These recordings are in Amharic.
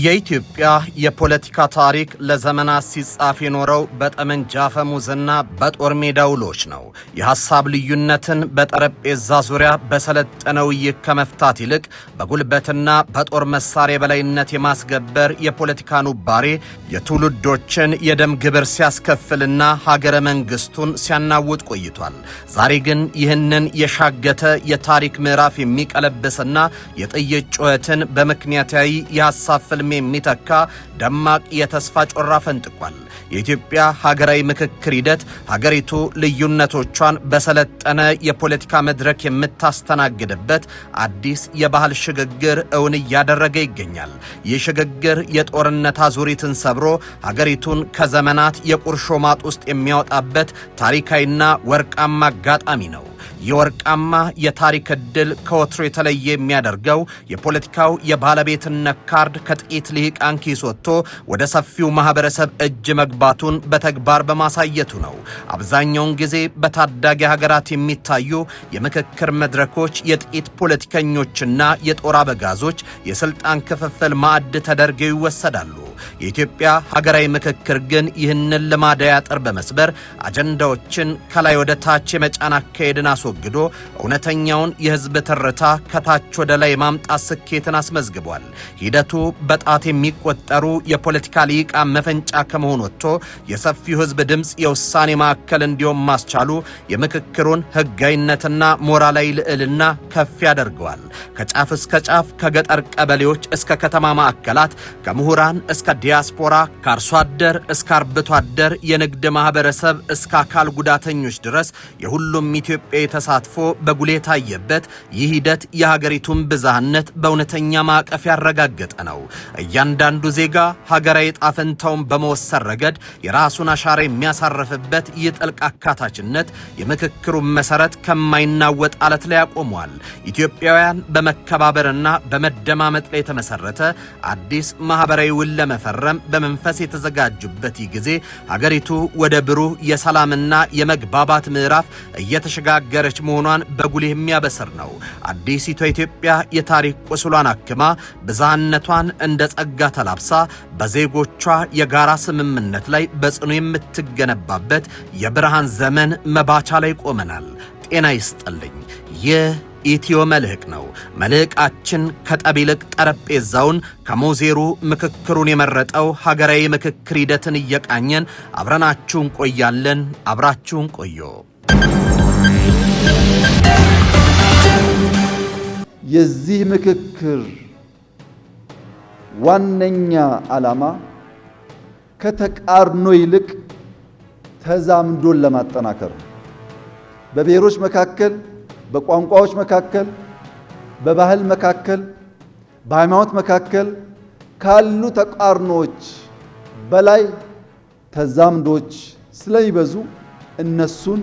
የኢትዮጵያ የፖለቲካ ታሪክ ለዘመናት ሲጻፍ የኖረው በጠመንጃ አፈሙዝና በጦር ሜዳ ውሎች ነው። የሐሳብ ልዩነትን በጠረጴዛ ዙሪያ በሰለጠነ ውይይት ከመፍታት ይልቅ በጉልበትና በጦር መሳሪያ በላይነት የማስገበር የፖለቲካ ኑባሬ የትውልዶችን የደም ግብር ሲያስከፍልና ሀገረ መንግስቱን ሲያናውጥ ቆይቷል። ዛሬ ግን ይህንን የሻገተ የታሪክ ምዕራፍ የሚቀለብስና የጥይት ጩኸትን በምክንያታዊ የሐሳብ ፍልም የሚተካ ደማቅ የተስፋ ጮራ ፈንጥቋል። የኢትዮጵያ ሀገራዊ ምክክር ሂደት ሀገሪቱ ልዩነቶቿን በሰለጠነ የፖለቲካ መድረክ የምታስተናግድበት አዲስ የባህል ሽግግር እውን እያደረገ ይገኛል። ይህ ሽግግር የጦርነት አዙሪትን ሰብሮ ሀገሪቱን ከዘመናት የቁርሾ ማጥ ውስጥ የሚያወጣበት ታሪካዊና ወርቃማ አጋጣሚ ነው። የወርቃማ የታሪክ ዕድል ከወትሮ የተለየ የሚያደርገው የፖለቲካው የባለቤትነት ካርድ ከጥቂት ልሂቃን ኪስ ወጥቶ ወደ ሰፊው ማህበረሰብ እጅ መግባቱን በተግባር በማሳየቱ ነው። አብዛኛውን ጊዜ በታዳጊ ሀገራት የሚታዩ የምክክር መድረኮች የጥቂት ፖለቲከኞችና የጦር አበጋዞች የስልጣን ክፍፍል ማዕድ ተደርገው ይወሰዳሉ። የኢትዮጵያ ሀገራዊ ምክክር ግን ይህንን ልማዳዊ አጥር በመስበር አጀንዳዎችን ከላይ ወደ ታች የመጫን አካሄድን አስወግዶ እውነተኛውን የህዝብ ትርታ ከታች ወደ ላይ ማምጣት ስኬትን አስመዝግቧል። ሂደቱ በጣት የሚቆጠሩ የፖለቲካ ልሂቃን መፈንጫ ከመሆን ወጥቶ የሰፊው ህዝብ ድምፅ የውሳኔ ማዕከል እንዲሆን ማስቻሉ የምክክሩን ህጋዊነትና ሞራላዊ ልዕልና ከፍ ያደርገዋል። ከጫፍ እስከ ጫፍ፣ ከገጠር ቀበሌዎች እስከ ከተማ ማዕከላት፣ ከምሁራን እስከ ዲያስፖራ፣ ከአርሶ አደር እስከ አርብቶ አደር፣ የንግድ ማህበረሰብ እስከ አካል ጉዳተኞች ድረስ የሁሉም ኢትዮጵያዊ ተሳትፎ በጉልህ የታየበት ይህ ሂደት የሀገሪቱን ብዝሃነት በእውነተኛ ማዕቀፍ ያረጋገጠ ነው። እያንዳንዱ ዜጋ ሀገራዊ ዕጣ ፈንታውን በመወሰን ረገድ የራሱን አሻራ የሚያሳርፍበት ይህ ጥልቅ አካታችነት የምክክሩን መሰረት ከማይናወጥ አለት ላይ ያቆመዋል። ኢትዮጵያውያን በመከባበርና በመደማመጥ ላይ የተመሰረተ አዲስ ማህበራዊ ውል ለመፈረም በመንፈስ የተዘጋጁበት ይህ ጊዜ ሀገሪቱ ወደ ብሩህ የሰላምና የመግባባት ምዕራፍ እየተሸጋገረች መሆኗን በጉልህ የሚያበስር ነው። አዲሲቷ ኢትዮጵያ የታሪክ ቁስሏን አክማ ብዝሃነቷን እንደ ጸጋ ተላብሳ በዜጎቿ የጋራ ስምምነት ላይ በጽኑ የምትገነባበት የብርሃን ዘመን መባቻ ላይ ቆመናል። ጤና ይስጥልኝ። ይህ ኢትዮ መልሕቅ ነው። መልሕቃችን ከጠብ ይልቅ ጠረጴዛውን ከሞዜሩ ምክክሩን የመረጠው ሀገራዊ ምክክር ሂደትን እየቃኘን አብረናችሁን ቆያለን። አብራችሁን ቆዩ። የዚህ ምክክር ዋነኛ ዓላማ ከተቃርኖ ይልቅ ተዛምዶን ለማጠናከር ነው። በብሔሮች መካከል፣ በቋንቋዎች መካከል፣ በባህል መካከል፣ በሃይማኖት መካከል ካሉ ተቃርኖች በላይ ተዛምዶች ስለሚበዙ እነሱን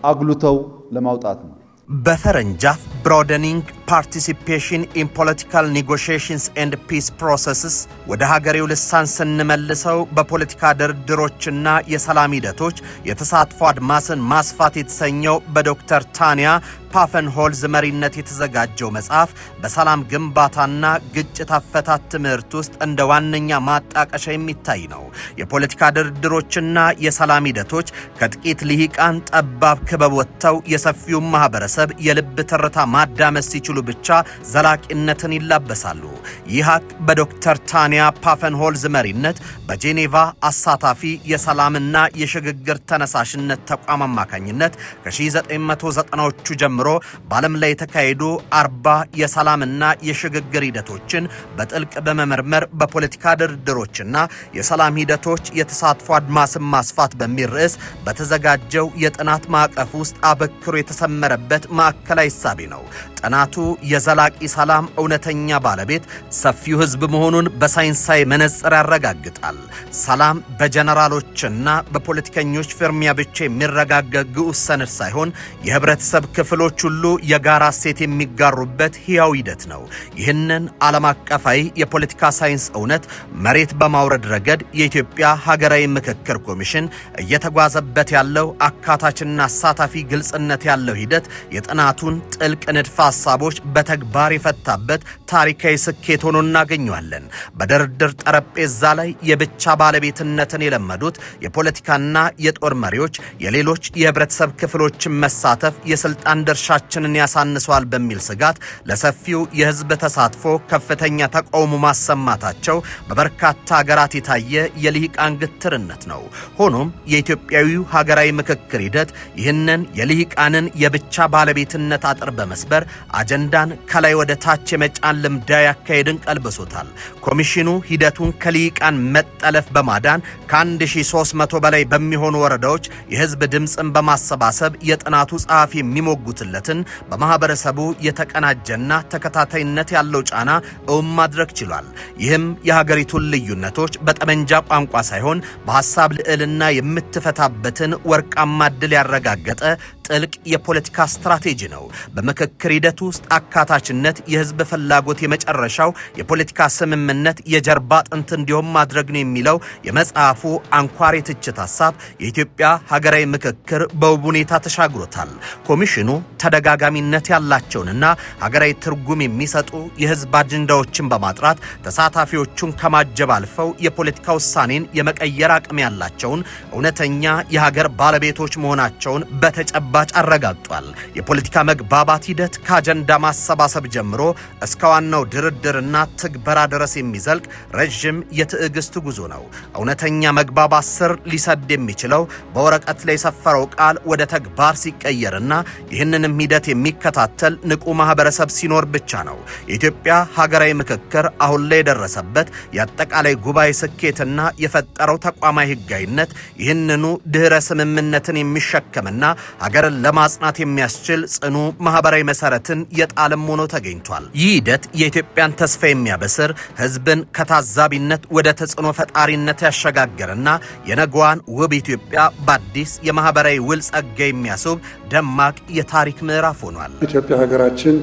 አጉልተው ለማውጣት ነው። በፈረንጅ አፍ broadening participation in political negotiations and peace processes ወደ ሀገሬው ልሳን ስንመልሰው በፖለቲካ ድርድሮችና የሰላም ሂደቶች የተሳትፎ አድማስን ማስፋት የተሰኘው በዶክተር ታንያ ፓፈንሆልዝ መሪነት የተዘጋጀው መጽሐፍ በሰላም ግንባታና ግጭት አፈታት ትምህርት ውስጥ እንደ ዋነኛ ማጣቀሻ የሚታይ ነው። የፖለቲካ ድርድሮችና የሰላም ሂደቶች ከጥቂት ልሂቃን ጠባብ ክበብ ወጥተው የሰፊውን ማህበረሰብ የልብ ትርታ ማዳመስ ሲችሉ ብቻ ዘላቂነትን ይላበሳሉ። ይህ ሀቅ በዶክተር ታንያ ፓፈንሆልዝ መሪነት በጄኔቫ አሳታፊ የሰላምና የሽግግር ተነሳሽነት ተቋም አማካኝነት ከ1990ዎቹ ጀምሮ በዓለም ላይ የተካሄዱ 40 የሰላምና የሽግግር ሂደቶችን በጥልቅ በመመርመር በፖለቲካ ድርድሮችና የሰላም ሂደቶች የተሳትፎ አድማስን ማስፋት በሚል ርዕስ በተዘጋጀው የጥናት ማዕቀፍ ውስጥ አበክሮ የተሰመረበት ማዕከላዊ እሳቤ ነው። ጥናቱ የዘላቂ ሰላም እውነተኛ ባለቤት ሰፊው ህዝብ መሆኑን በሳይንሳዊ መነጽር ያረጋግጣል። ሰላም በጀነራሎችና በፖለቲከኞች ፍርሚያ ብቻ የሚረጋገጥ ግዑዝ ሰነድ ሳይሆን የህብረተሰብ ክፍሎች ሁሉ የጋራ እሴት የሚጋሩበት ሕያው ሂደት ነው። ይህንን ዓለም አቀፋዊ የፖለቲካ ሳይንስ እውነት መሬት በማውረድ ረገድ የኢትዮጵያ ሀገራዊ ምክክር ኮሚሽን እየተጓዘበት ያለው አካታችና አሳታፊ ግልጽነት ያለው ሂደት የጥናቱን ጥልቅ ንድፈ ሐሳቦች በተግባር የፈታበት ታሪካዊ ስኬት ሆኖ እናገኘዋለን። በድርድር ጠረጴዛ ላይ የብቻ ባለቤትነትን የለመዱት የፖለቲካና የጦር መሪዎች የሌሎች የህብረተሰብ ክፍሎችን መሳተፍ የስልጣን ድርሻችንን ያሳንሰዋል በሚል ስጋት ለሰፊው የህዝብ ተሳትፎ ከፍተኛ ተቃውሞ ማሰማታቸው በበርካታ ሀገራት የታየ የልሂቃን ግትርነት ነው። ሆኖም የኢትዮጵያዊው ሀገራዊ ምክክር ሂደት ይህንን የልሂቃንን የብቻ ባለቤትነት አጥር በመስበር አጀንዳን ከላይ ወደ ታች የመጫን ልምዳዊ አካሄድን ቀልብሶታል። ኮሚሽኑ ሂደቱን ከልሂቃን መጠለፍ በማዳን ከ1300 በላይ በሚሆኑ ወረዳዎች የህዝብ ድምፅን በማሰባሰብ የጥናቱ ጸሐፊ የሚሞጉትለትን በማህበረሰቡ የተቀናጀና ተከታታይነት ያለው ጫና እውን ማድረግ ችሏል። ይህም የሀገሪቱን ልዩነቶች በጠመንጃ ቋንቋ ሳይሆን በሐሳብ ልዕልና የምትፈታበትን ወርቃማ ዕድል ያረጋገጠ ጥልቅ የፖለቲካ ስትራቴጂ ነው። በምክክር ሂደት ውስጥ አካታችነት የህዝብ ፍላጎት የመጨረሻው የፖለቲካ ስምምነት የጀርባ አጥንት እንዲሆን ማድረግ ነው የሚለው የመጽሐፉ አንኳር የትችት ሐሳብ የኢትዮጵያ ሀገራዊ ምክክር በውብ ሁኔታ ተሻግሮታል። ኮሚሽኑ ተደጋጋሚነት ያላቸውንና ሀገራዊ ትርጉም የሚሰጡ የህዝብ አጀንዳዎችን በማጥራት ተሳታፊዎቹን ከማጀብ አልፈው የፖለቲካ ውሳኔን የመቀየር አቅም ያላቸውን እውነተኛ የሀገር ባለቤቶች መሆናቸውን በተጨባጭ አረጋግጧል። የፖለቲካ መግባባት ሂደት ከአጀንዳ ማሰባሰብ ጀምሮ እስከ ዋናው ድርድርና ትግበራ ድረስ የሚዘልቅ ረዥም የትዕግስት ጉዞ ነው። እውነተኛ መግባባት ስር ሊሰድ የሚችለው በወረቀት ላይ የሰፈረው ቃል ወደ ተግባር ሲቀየርና ይህንንም ሂደት የሚከታተል ንቁ ማህበረሰብ ሲኖር ብቻ ነው። የኢትዮጵያ ሀገራዊ ምክክር አሁን ላይ የደረሰበት የአጠቃላይ ጉባኤ ስኬትና የፈጠረው ተቋማዊ ህጋዊነት ይህንኑ ድህረ ስምምነትን የሚሸከምና ሀገርን ለማጽናት የሚያስችል ጽኑ ማህበራዊ መሰረትን የጣለም ሆኖ ተገኝቷል። ይህ ሂደት የኢትዮጵያን ተስፋ የሚያበስር ህዝብን ከታዛቢነት ወደ ተጽዕኖ ፈጣሪነት ያሸጋገረና የነገዋን ውብ ኢትዮጵያ በአዲስ የማህበራዊ ውል ጸጋ የሚያስብ ደማቅ የታሪክ ምዕራፍ ሆኗል። ኢትዮጵያ ሀገራችን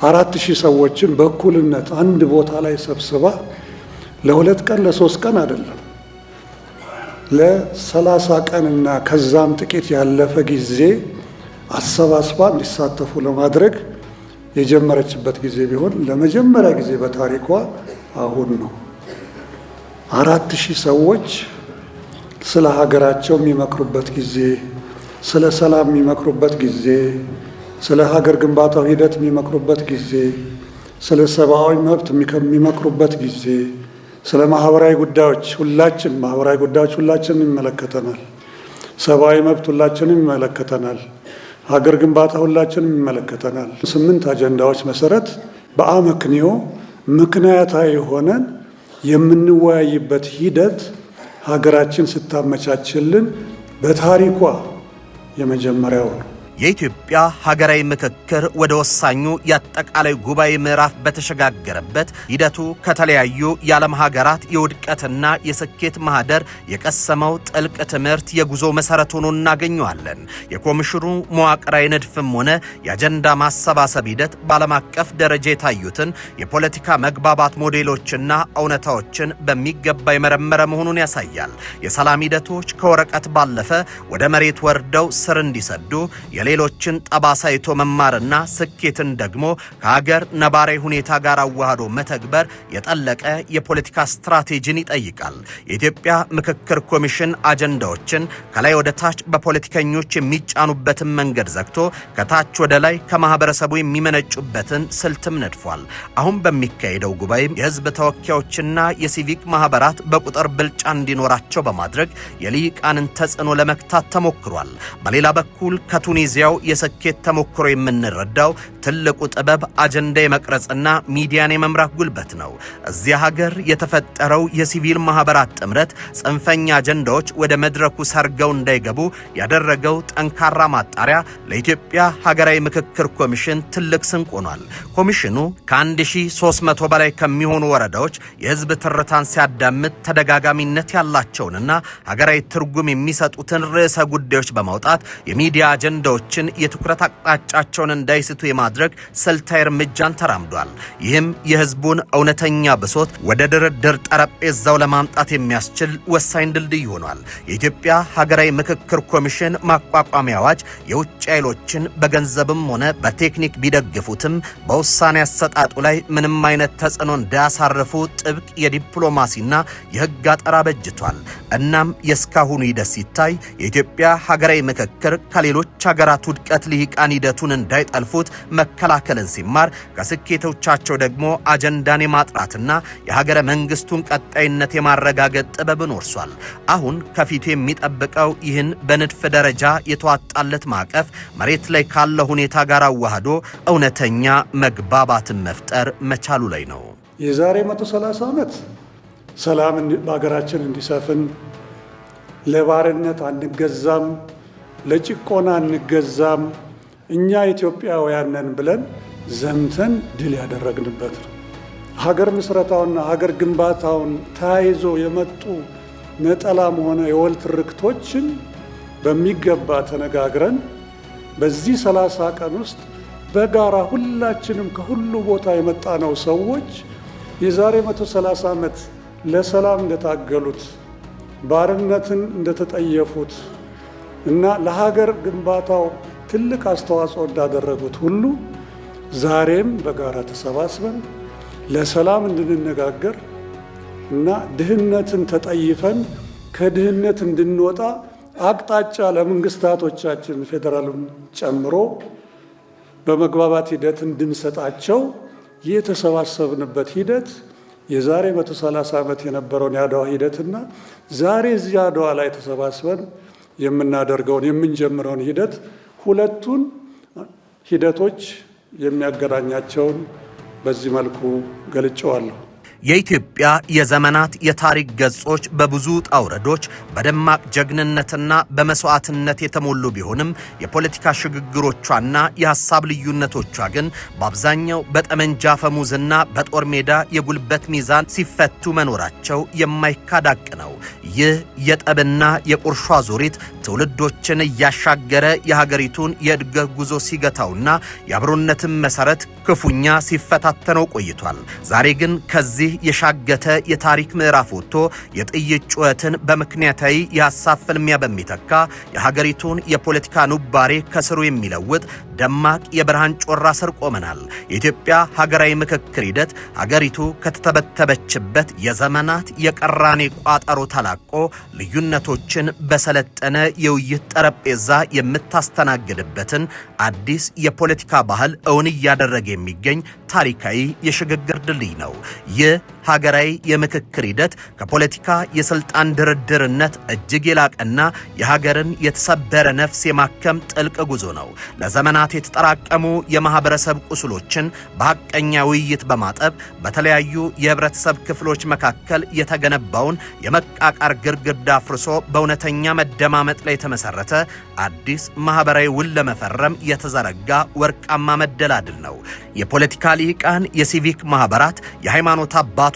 4000 ሰዎችን በእኩልነት አንድ ቦታ ላይ ሰብስባ ለ2 ቀን ለ3 ቀን አይደለም ለ30 ቀንና ከዛም ጥቂት ያለፈ ጊዜ አሰባስባ እንዲሳተፉ ለማድረግ የጀመረችበት ጊዜ ቢሆን ለመጀመሪያ ጊዜ በታሪኳ አሁን ነው። 4000 ሰዎች ስለ ሀገራቸው የሚመክሩበት ጊዜ፣ ስለ ሰላም የሚመክሩበት ጊዜ፣ ስለ ሀገር ግንባታው ሂደት የሚመክሩበት ጊዜ፣ ስለ ሰብአዊ መብት የሚመክሩበት ጊዜ፣ ስለ ማህበራዊ ጉዳዮች ሁላችንም ይመለከተናል። ሰብአዊ መብት ሁላችንም ይመለከተናል። ሀገር ግንባታ ሁላችንም ይመለከተናል። 8 አጀንዳዎች መሰረት በአመክንዮ ምክንያታዊ ሆነን የምንወያይበት ሂደት ሀገራችን ስታመቻችልን በታሪኳ የመጀመሪያው ነው። የኢትዮጵያ ሀገራዊ ምክክር ወደ ወሳኙ የአጠቃላይ ጉባኤ ምዕራፍ በተሸጋገረበት ሂደቱ ከተለያዩ የዓለም ሀገራት የውድቀትና የስኬት ማህደር የቀሰመው ጥልቅ ትምህርት የጉዞ መሰረት ሆኖ እናገኘዋለን። የኮሚሽኑ መዋቅራዊ ንድፍም ሆነ የአጀንዳ ማሰባሰብ ሂደት በዓለም አቀፍ ደረጃ የታዩትን የፖለቲካ መግባባት ሞዴሎችና እውነታዎችን በሚገባ የመረመረ መሆኑን ያሳያል። የሰላም ሂደቶች ከወረቀት ባለፈ ወደ መሬት ወርደው ስር እንዲሰዱ ሌሎችን ጠባሳይቶ መማርና ስኬትን ደግሞ ከሀገር ነባራዊ ሁኔታ ጋር አዋህዶ መተግበር የጠለቀ የፖለቲካ ስትራቴጂን ይጠይቃል። የኢትዮጵያ ምክክር ኮሚሽን አጀንዳዎችን ከላይ ወደ ታች በፖለቲከኞች የሚጫኑበትን መንገድ ዘግቶ ከታች ወደ ላይ ከማህበረሰቡ የሚመነጩበትን ስልትም ነድፏል። አሁን በሚካሄደው ጉባኤም የህዝብ ተወካዮችና የሲቪክ ማህበራት በቁጥር ብልጫ እንዲኖራቸው በማድረግ የልሂቃንን ተጽዕኖ ለመክታት ተሞክሯል። በሌላ በኩል ከቱኒዚያው የስኬት ተሞክሮ የምንረዳው ትልቁ ጥበብ አጀንዳ የመቅረጽና ሚዲያን የመምራት ጉልበት ነው። እዚያ ሀገር የተፈጠረው የሲቪል ማህበራት ጥምረት ጽንፈኛ አጀንዳዎች ወደ መድረኩ ሰርገው እንዳይገቡ ያደረገው ጠንካራ ማጣሪያ ለኢትዮጵያ ሀገራዊ ምክክር ኮሚሽን ትልቅ ስንቅ ሆኗል። ኮሚሽኑ ከ1300 በላይ ከሚሆኑ ወረዳዎች የህዝብ ትርታን ሲያዳምጥ ተደጋጋሚነት ያላቸውንና ሀገራዊ ትርጉም የሚሰጡትን ርዕሰ ጉዳዮች በማውጣት የሚዲያ አጀንዳዎች ጉዳዮችን የትኩረት አቅጣጫቸውን እንዳይስቱ የማድረግ ስልታዊ እርምጃን ተራምዷል። ይህም የህዝቡን እውነተኛ ብሶት ወደ ድርድር ጠረጴዛው ለማምጣት የሚያስችል ወሳኝ ድልድይ ሆኗል። የኢትዮጵያ ሀገራዊ ምክክር ኮሚሽን ማቋቋሚያ አዋጅ የውጭ ኃይሎችን በገንዘብም ሆነ በቴክኒክ ቢደግፉትም በውሳኔ አሰጣጡ ላይ ምንም አይነት ተጽዕኖ እንዳያሳርፉ ጥብቅ የዲፕሎማሲና የህግ አጠራ በጅቷል። እናም የእስካሁኑ ሂደት ሲታይ የኢትዮጵያ ሀገራዊ ምክክር ከሌሎች ሀገራት ውድቀት ልሂቃን ሂደቱን እንዳይጠልፉት መከላከልን ሲማር ከስኬቶቻቸው ደግሞ አጀንዳን የማጥራትና የሀገረ መንግስቱን ቀጣይነት የማረጋገጥ ጥበብን ወርሷል። አሁን ከፊቱ የሚጠብቀው ይህን በንድፍ ደረጃ የተዋጣለት ማዕቀፍ መሬት ላይ ካለ ሁኔታ ጋር አዋህዶ እውነተኛ መግባባትን መፍጠር መቻሉ ላይ ነው። የዛሬ 130 ዓመት ሰላም በሀገራችን እንዲሰፍን ለባርነት አንገዛም፣ ለጭቆና አንገዛም፣ እኛ ኢትዮጵያውያን ነን ብለን ዘምተን ድል ያደረግንበት ነው። ሀገር ምስረታውና ሀገር ግንባታውን ተያይዞ የመጡ ነጠላም ሆነ የወል ትርክቶችን በሚገባ ተነጋግረን በዚህ 30 ቀን ውስጥ በጋራ ሁላችንም ከሁሉ ቦታ የመጣነው ሰዎች የዛሬ 130 ዓመት ለሰላም እንደታገሉት ባርነትን እንደተጠየፉት እና ለሀገር ግንባታው ትልቅ አስተዋጽኦ እንዳደረጉት ሁሉ ዛሬም በጋራ ተሰባስበን ለሰላም እንድንነጋገር እና ድህነትን ተጠይፈን ከድህነት እንድንወጣ አቅጣጫ ለመንግስታቶቻችን ፌደራሉን ጨምሮ በመግባባት ሂደት እንድንሰጣቸው የተሰባሰብንበት ሂደት የዛሬ 130 ዓመት የነበረውን የአድዋ ሂደትና ዛሬ እዚህ አድዋ ላይ ተሰባስበን የምናደርገውን የምንጀምረውን ሂደት ሁለቱን ሂደቶች የሚያገናኛቸውን በዚህ መልኩ ገልጬዋለሁ። የኢትዮጵያ የዘመናት የታሪክ ገጾች በብዙ ጣውረዶች በደማቅ ጀግንነትና በመስዋዕትነት የተሞሉ ቢሆንም የፖለቲካ ሽግግሮቿና የሐሳብ ልዩነቶቿ ግን በአብዛኛው በጠመንጃ ፈሙዝና በጦር ሜዳ የጉልበት ሚዛን ሲፈቱ መኖራቸው የማይካድ ሐቅ ነው። ይህ የጠብና የቁርሾ አዙሪት ትውልዶችን እያሻገረ የሀገሪቱን የእድገት ጉዞ ሲገታውና የአብሮነትን መሰረት ክፉኛ ሲፈታተነው ቆይቷል። ዛሬ ግን ከዚህ የሻገተ የታሪክ ምዕራፍ ወጥቶ የጥይት ጩኸትን በምክንያታዊ የሐሳብ ፍልሚያ በሚተካ የሀገሪቱን የፖለቲካ ኑባሬ ከስሩ የሚለውጥ ደማቅ የብርሃን ጮራ ስር ቆመናል። የኢትዮጵያ ሀገራዊ ምክክር ሂደት ሀገሪቱ ከተተበተበችበት የዘመናት የቀራኔ ቋጠሮ ተላቆ ልዩነቶችን በሰለጠነ የውይይት ጠረጴዛ የምታስተናግድበትን አዲስ የፖለቲካ ባህል እውን እያደረገ የሚገኝ ታሪካዊ የሽግግር ድልድይ ነው። ይህ ሀገራዊ የምክክር ሂደት ከፖለቲካ የስልጣን ድርድርነት እጅግ የላቀና የሀገርን የተሰበረ ነፍስ የማከም ጥልቅ ጉዞ ነው። ለዘመናት የተጠራቀሙ የማህበረሰብ ቁስሎችን በሐቀኛ ውይይት በማጠብ በተለያዩ የህብረተሰብ ክፍሎች መካከል የተገነባውን የመቃቃር ግርግዳ አፍርሶ በእውነተኛ መደማመጥ ላይ የተመሰረተ አዲስ ማህበራዊ ውል ለመፈረም የተዘረጋ ወርቃማ መደላድል ነው። የፖለቲካ ልሂቃን፣ የሲቪክ ማህበራት፣ የሃይማኖት አባቶችና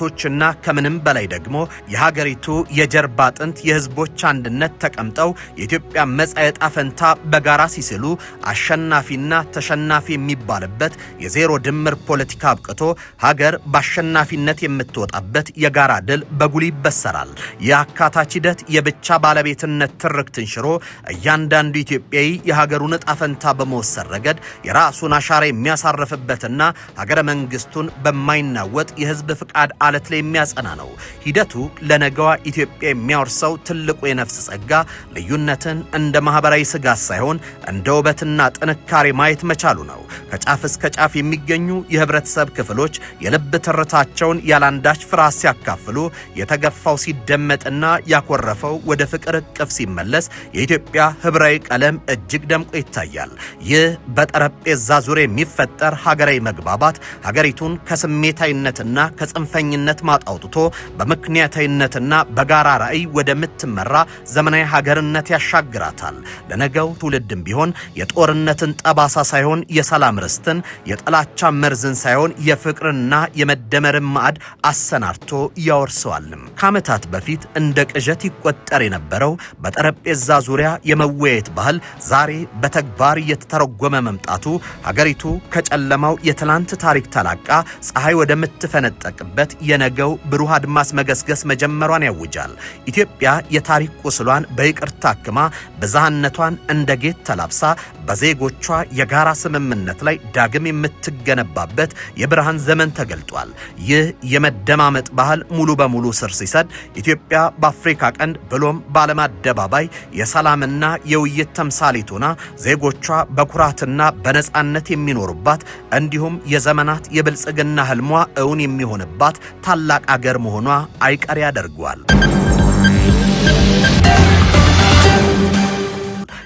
ከምንም በላይ ደግሞ የሀገሪቱ የጀርባ አጥንት የህዝቦች አንድነት ተቀምጠው የኢትዮጵያ መጻኢ ዕጣ ፈንታ በጋራ ሲስሉ አሸናፊና ተሸናፊ የሚባልበት የዜሮ ድምር ፖለቲካ አብቅቶ ሀገር በአሸናፊነት የምትወጣበት የጋራ ድል በጉል ይበሰራል። የአካታች ሂደት የብቻ ባለቤትነት ትርክትን ሽሮ እያንዳንዱ ኢትዮጵያዊ የሀገሩን ዕጣ ፈንታ በመወሰን ረገድ የራሱን አሻራ የሚያሳርፍበትና ሀገረ መንግስቱን በማይናወጥ የህዝብ ፍቃድ አለት ላይ የሚያጸና ነው። ሂደቱ ለነገዋ ኢትዮጵያ የሚያወርሰው ትልቁ የነፍስ ጸጋ ልዩነትን እንደ ማህበራዊ ስጋት ሳይሆን እንደ ውበትና ጥንካሬ ማየት መቻሉ ነው። ከጫፍ እስከ ጫፍ የሚገኙ የህብረተሰብ ክፍሎች የልብ ትርታቸውን ያላንዳች ፍርሃት ሲያካፍሉ፣ የተገፋው ሲደመጥና ያኮረፈው ወደ ፍቅር እቅፍ ሲመለስ የኢትዮጵያ ህብራዊ ቀለም እጅግ ደምቆ ይታያል። ይህ በጠረጴዛ ዙሪያ የሚፈጠር ሀገራዊ መግባባት ሀገሪቱን ከስሜታዊነትና ከጽንፍ ከጽንፈኝነት ማጣውጥቶ በምክንያታዊነትና በጋራ ራዕይ ወደምትመራ ዘመናዊ ሀገርነት ያሻግራታል። ለነገው ትውልድም ቢሆን የጦርነትን ጠባሳ ሳይሆን የሰላም ርስትን፣ የጥላቻ መርዝን ሳይሆን የፍቅርና የመደመርን ማዕድ አሰናርቶ ያወርሰዋልም። ከዓመታት በፊት እንደ ቅዠት ይቆጠር የነበረው በጠረጴዛ ዙሪያ የመወያየት ባህል ዛሬ በተግባር እየተተረጎመ መምጣቱ ሀገሪቱ ከጨለማው የትላንት ታሪክ ተላቃ ፀሐይ ወደምትፈነጠቅበት የነገው ብሩህ አድማስ መገስገስ መጀመሯን ያውጃል። ኢትዮጵያ የታሪክ ቁስሏን በይቅርታ አክማ ብዝሃነቷን እንደ ጌጥ ተላብሳ በዜጎቿ የጋራ ስምምነት ላይ ዳግም የምትገነባበት የብርሃን ዘመን ተገልጧል። ይህ የመደማመጥ ባህል ሙሉ በሙሉ ስር ሲሰድ ኢትዮጵያ በአፍሪካ ቀንድ ብሎም በዓለም አደባባይ የሰላምና የውይይት ተምሳሌት ሆና ዜጎቿ በኩራትና በነጻነት የሚኖሩባት እንዲሁም የዘመናት የብልጽግና ህልሟ እውን የሚሆንባት ታላቅ አገር መሆኗ አይቀር ያደርገዋል።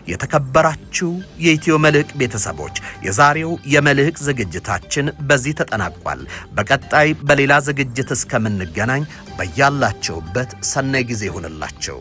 የተከበራችሁ የኢትዮ መልሕቅ ቤተሰቦች የዛሬው የመልሕቅ ዝግጅታችን በዚህ ተጠናቋል። በቀጣይ በሌላ ዝግጅት እስከምንገናኝ በያላችሁበት ሰናይ ጊዜ ይሁንላችሁ።